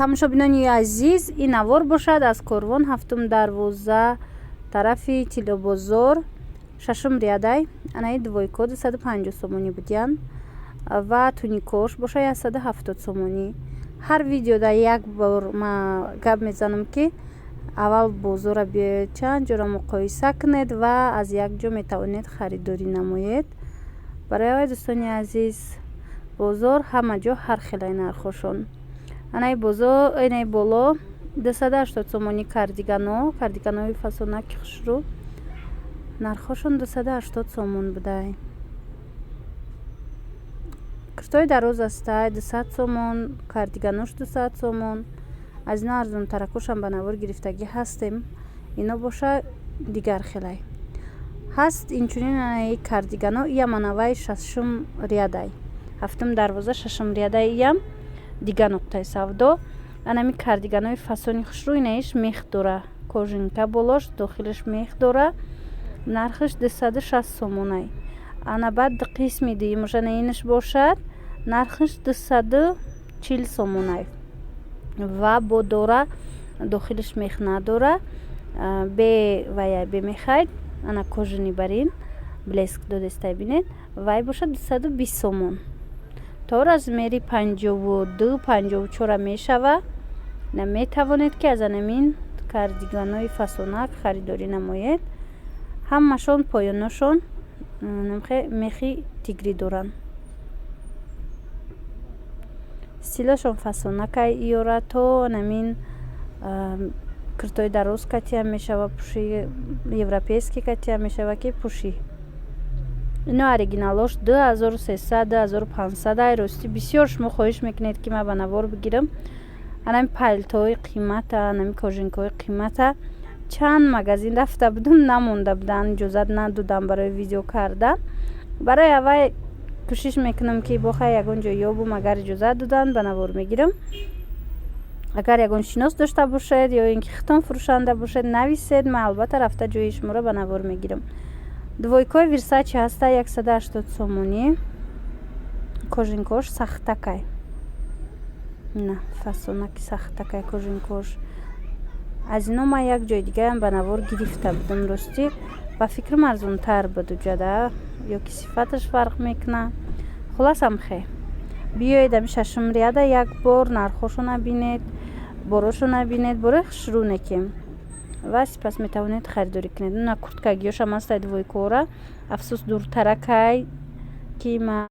тамошобинони азиз, ин навор бошад аз Корвон 7-12 тарафи Тилобозор 6 рядай. Анаи двойко 250 сомонӣ будиян ва туникош боша 170 сомонӣ. Ҳар видеода як бор ма гап мезанам ки аввал бозора биёед, чанд ҷора муқоиса кунед ва аз як ҷо метавонед харидорӣ намоед. Барои дӯстони азиз, бозор ҳама ҷо ҳар хелаи нархошон. Анаи бозор инаи боло 280 сомонӣ кардиганои фасонаки хушрӯ нархошон 280 сомон будай. куртои дароз астай 200 сомон, кардиганош 200 сомон. Аз ино арзонтаракошам ба навор гирифтагӣ ҳастем. Ино боша дигар хелай ҳаст. Инчунин анаи кардигано иям анаваи 6 рядай, 7-12 6 рядай иям дига нуқтаи савдо. Анами кардиганои фасони хушрӯ инаиш мех дора, кожинка болош, дохилаш мех дора. Нархаш 260 сомонай. Ана баъд қисми дуюмашана инаш бошад, нархаш 240 сомонай. Ва бо дора, дохилаш мех надора, бе вая бе мехай, ана кожини барин блеск додестай бинед, вай бошад 220 сомон. То размери 52-54 мешава. Наметавонед ки аз анамин кардиганои фасонак харидорӣ намоед. Ҳамашон поёношон мехи тигрӣ доранд. стилашон фасонакай иёра, то намин куртои дароз катиам мешава пушӣ, европейский катиам мешава ки пушӣ. ино оригиналош 2300-2500 ай. Рости бисёр шумо хоҳиш мекунед ки ман ба навор бигирам. анами палтои қимата, анами кожинкаҳои қимата. чанд магазин рафта будам, намонда буданд, иҷозат надодам барои видео кардан. барои аввал кӯшиш мекунам ки бохай ягон ҷо ёбум, агар иҷозат доданд ба навор мегирам. агар ягон шинос дошта бошед ё ин ки хитон фурӯшанда бошед, нависед, ман албатта рафта ҷои шуморо ба навор мегирам. двойкои Версачи ҳаста 180 сомонӣ. кожинкош сахтакай, на фасонаки сахтакай кожинкош. аз ино ман як ҷои дигаам ба навор гирифта будам. рости ба фикрам арзонтар будуҷада, ё ки сифаташ фарқ мекуна. хулосам хе биёед ами 6 ряда як бор нархошона бинед, борошона бинед, борои хушрӯнекем ва сипас метавонед харидорӣ кунед. на курткагиёшам ҳастай двойкора, афсус дуртаракай ки ма